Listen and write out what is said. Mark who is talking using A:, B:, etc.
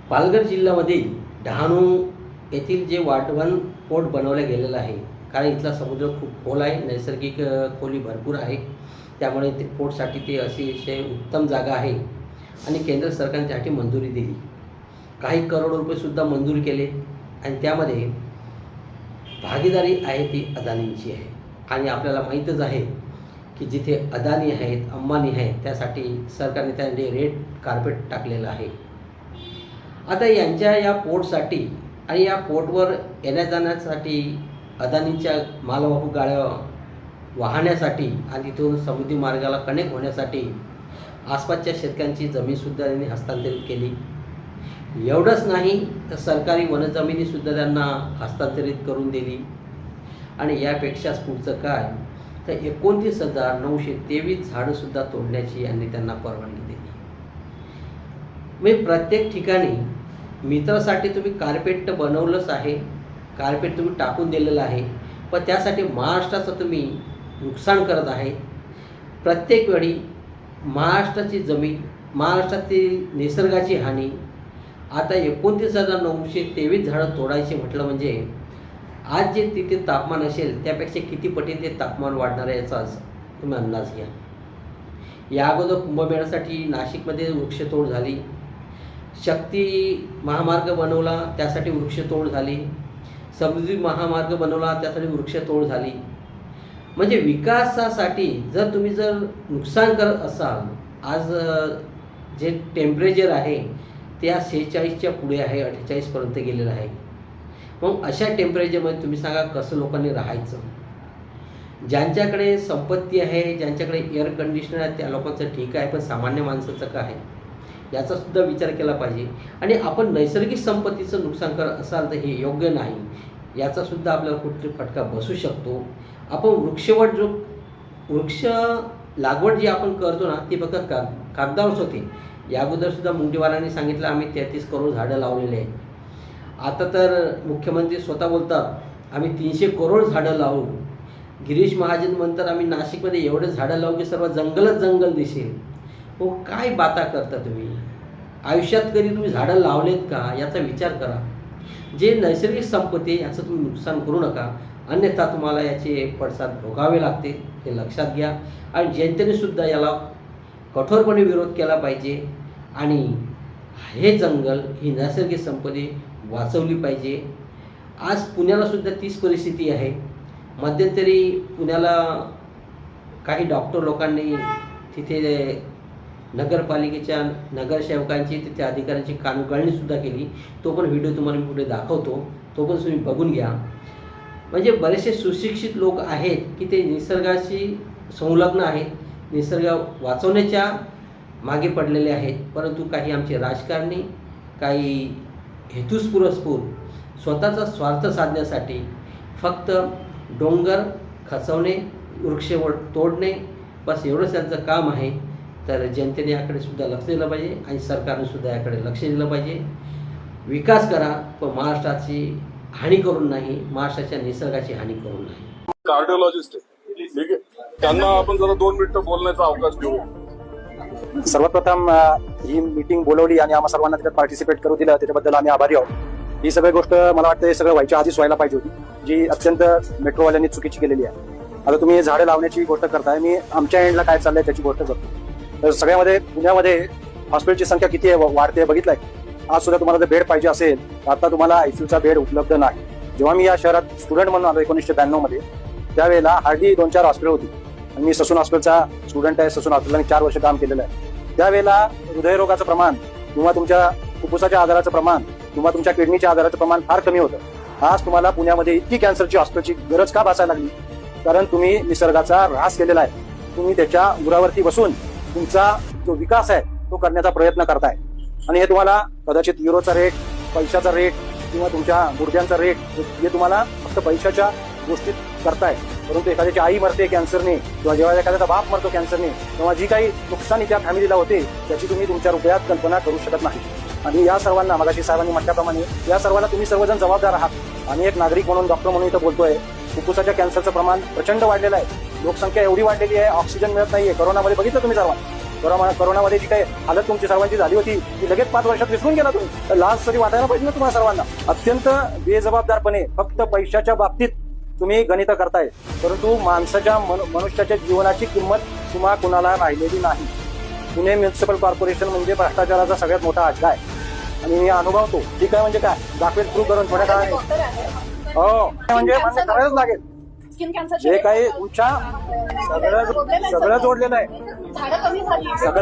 A: पालघर जिल्ह्यामध्ये डहाणू येथील जे वाढवण पोर्ट बनवलं गेलेलं आहे, कारण इथला समुद्र खूप खोल आहे, नैसर्गिक खोली भरपूर आहे. त्यामुळे ते पोर्टसाठी ते अतिशय उत्तम जागा आहे आणि केंद्र सरकारने त्यासाठी मंजुरी दिली. काही करोड रुपयेसुद्धा मंजूर केले आणि त्यामध्ये भागीदारी आहे ती अदानींची आहे. आणि आपल्याला माहीतच आहे की जिथे अदानी आहेत, अंबानी आहेत, त्यासाठी सरकारने त्यामध्ये रेड कार्पेट टाकलेलं आहे. आता यांच्या या पोर्टसाठी आणि या पोर्टवर येण्या-जाण्यासाठी अदानींच्या मालवाहू गाड्या वाहण्यासाठी आणि तिथून समुद्री मार्गाला कनेक्ट होण्यासाठी आसपासच्या शेतकऱ्यांची जमीनसुद्धा त्यांनी हस्तांतरित केली. एवढंच नाही तर सरकारी वनजमिनीसुद्धा त्यांना हस्तांतरित करून दिली. आणि यापेक्षाच पुढचं काय तर 29,923 झाडंसुद्धा तोडण्याची यांनी त्यांना परवानगी दिली. म्हणजे प्रत्येक ठिकाणी मित्रासाठी तुम्ही कार्पेट बनवलंच आहे, कार्पेट तुम्ही टाकून दिलेलं आहे, पण त्यासाठी महाराष्ट्राचं तुम्ही नुकसान करत आहे. प्रत्येक वेळी महाराष्ट्राची जमीन, महाराष्ट्रातील निसर्गाची हानी. आता 29,923 झाडं तोडायची म्हटलं म्हणजे आज जे तिथे तापमान असेल त्यापेक्षा किती पटीने ते तापमान वाढणार आहे याचा तुम्ही अंदाज घ्या. या अगोदर कुंभमेळ्यासाठी नाशिकमध्ये वृक्षतोड झाली, शक्ती महामार्ग बनवला त्यासाठी वृक्षतोड झाली, समुद्री महामार्ग बनवला त्यासाठी वृक्षतोड झाली. म्हणजे विकासासाठी जर तुम्ही नुकसान करत असाल, आज जे टेम्परेचर आहे ते आज 46च्या पुढे आहे, 48पर्यंत गेलेलं आहे. मग अशा टेम्परेचरमध्ये तुम्ही सांगा कसं लोकांनी राहायचं. ज्यांच्याकडे संपत्ती आहे, ज्यांच्याकडे एअर कंडिशनर आहे त्या लोकांचं ठीक आहे, पण सामान्य माणसाचं काय याचासुद्धा विचार केला पाहिजे. आणि आपण नैसर्गिक संपत्तीचं नुकसान करत असाल तर हे योग्य नाही, याचासुद्धा आपल्याला कुठेतरी फटका बसू शकतो. आपण वृक्ष लागवड जी आपण करतो ना ती फक्त कागदावरच होते. या अगोदरसुद्धा मुंडेवालांनी सांगितलं आम्ही 33 करोड झाडं लावलेले आहेत. आता तर मुख्यमंत्री स्वतः बोलतात आम्ही 300 करोड झाडं लावू. गिरीश महाजन म्हणतात आम्ही नाशिकमध्ये एवढे झाडं लावू की सर्व जंगलच जंगल दिसेल. हो, काय बाता करता तुम्ही? आयुष्यात कधी तुम्ही झाडं लावलेत का याचा विचार करा. जे नैसर्गिक संपत्ती आहे याचं तुम्ही नुकसान करू नका, अन्यथा तुम्हाला याचे पडसाद भोगावे लागतील, हे लक्षात घ्या. आणि जनतेनेसुद्धा याला कठोरपणे विरोध केला पाहिजे आणि हे जंगल ही नैसर्गिक संपत्ती वाचवली पाहिजे. आज पुण्यालासुद्धा तीच परिस्थिती आहे. मध्यंतरी पुण्याला काही डॉक्टर लोकांनी तिथे नगरपालिकेच्या नगरसेवकांची तिथे अधिकाऱ्यांची कानउघाडणीसुद्धा केली. तो पण व्हिडिओ तुम्हाला मी पुढे दाखवतो, तो पण तुम्ही बघून घ्या. म्हणजे बरेचसे सुशिक्षित लोक आहेत की ते निसर्गाशी संलग्न आहेत, निसर्ग वाचवण्याच्या मागे पडलेले आहेत. परंतु काही आमचे राजकारणी काही हेतुपुरस्पर स्वतःचा स्वार्थ साधण्यासाठी फक्त डोंगर खचवणे, वृक्ष तोडणे, बस एवढंच त्यांचं काम आहे. तर जनतेने याकडे सुद्धा लक्ष दिलं पाहिजे आणि सरकारने सुद्धा याकडे लक्ष दिलं पाहिजे. विकास करा पण महाराष्ट्राची हानी करून नाही, महाराष्ट्राच्या निसर्गाची हानी करून नाही.
B: कार्डिओलॉजिस्ट ठीक आहे, त्यांना आपण जरा 2 मिनिटं बोलण्याचा अवकाश देऊ.
C: सर्वप्रथम ही मीटिंग बोलवली आणि आम्हा सर्वांना त्याच्यात पार्टिसिपेट करू दिलं त्याच्याबद्दल आम्ही आभारी आहोत. ही सगळी गोष्ट मला वाटतं हे सगळं व्हायच्या आधीच व्हायला पाहिजे होती, जी अत्यंत मेट्रोवाल्यांनी चुकीची केलेली आहे. आता तुम्ही झाडं लावण्याची गोष्ट करताय, मी आमच्या एंडला काय चाललंय त्याची गोष्ट करतो. तर सगळ्यामध्ये पुण्यामध्ये हॉस्पिटलची संख्या किती आहे वाढते बघितलंय. आज सुद्धा तुम्हाला जर बेड पाहिजे असेल तर आता तुम्हाला आयसीयूचा बेड उपलब्ध नाही. जेव्हा मी या शहरात स्टुडंट म्हणून आलो 1992 मध्ये, त्यावेळेला हार्डली 2-4 हॉस्पिटल होती. आणि मी ससून हॉस्पिटलचा स्टुडंट आहे. ससून हॉस्पिटलला 4 वर्ष काम केलेलं आहे. त्यावेळेला हृदयरोगाचं प्रमाण किंवा तुमच्या फुफ्फुसाच्या आजाराचं प्रमाण किंवा तुमच्या किडनीच्या आजाराचं प्रमाण फार कमी होतं. आज तुम्हाला पुण्यामध्ये इतकी कॅन्सरची हॉस्पिटलची गरज का भासायला लागली? कारण तुम्ही निसर्गाचा ऱ्हास केलेला आहे. तुम्ही त्याच्या उरावरती बसून तुमचा जो विकास आहे तो करण्याचा प्रयत्न करताय. आणि हे तुम्हाला कदाचित युरोचा रेट, पैशाचा रेट किंवा तुमच्या गुडघ्यांचा रेट हे तुम्हाला फक्त पैशाच्या गोष्टीत करताय. परंतु एखाद्याची आई मरते कॅन्सरने किंवा जेव्हा एखाद्याचा बाप मरतो कॅन्सरने, तेव्हा जी काही नुकसानी त्या फॅमिलीला होते त्याची तुम्ही तुमच्या रुपयात कल्पना करू शकत नाही. आणि या सर्वांना मगाशी साहेबांनी म्हटल्याप्रमाणे या सर्वांना तुम्ही सर्वजण जबाबदार आहात. आणि एक नागरिक म्हणून, डॉक्टर म्हणून इथं बोलतोय, फुफ्फुसाच्या कॅन्सरचं प्रमाण प्रचंड वाढलेलं आहे. लोकसंख्या एवढी वाढलेली आहे, ऑक्सिजन मिळत नाहीये. कोरोनामध्ये बघितलं तुम्ही सर्वांना कोरोनामध्ये जी काही हालत तुमची सर्वांची झाली होती ती लगेच 5 वर्षात विसरून गेला तुम्ही. तर लाज तरी वाटायला पाहिजे ना तुम्हाला सर्वांना. अत्यंत बेजबाबदारपणे फक्त पैशाच्या बाबतीत तुम्ही गणित करताय, परंतु माणसाच्या मनुष्याच्या जीवनाची किंमत तुम्हा कुणाला राहिलेली नाही. पुणे म्युन्सिपल कॉर्पोरेशन म्हणजे भ्रष्टाचाराचा सगळ्यात मोठा अड्डा आहे आणि मी अनुभवतो. ठीक आहे, म्हणजे काय दाखवेल प्रूव्ह करून थोड्या काळाने हो म्हणजे मान्य करायलाच लागेल.
D: स्किन कॅन्सर
C: जे काही तुमच्या सगळं जोडलेलं आहे
D: झाडं कमी झाली
C: सगळं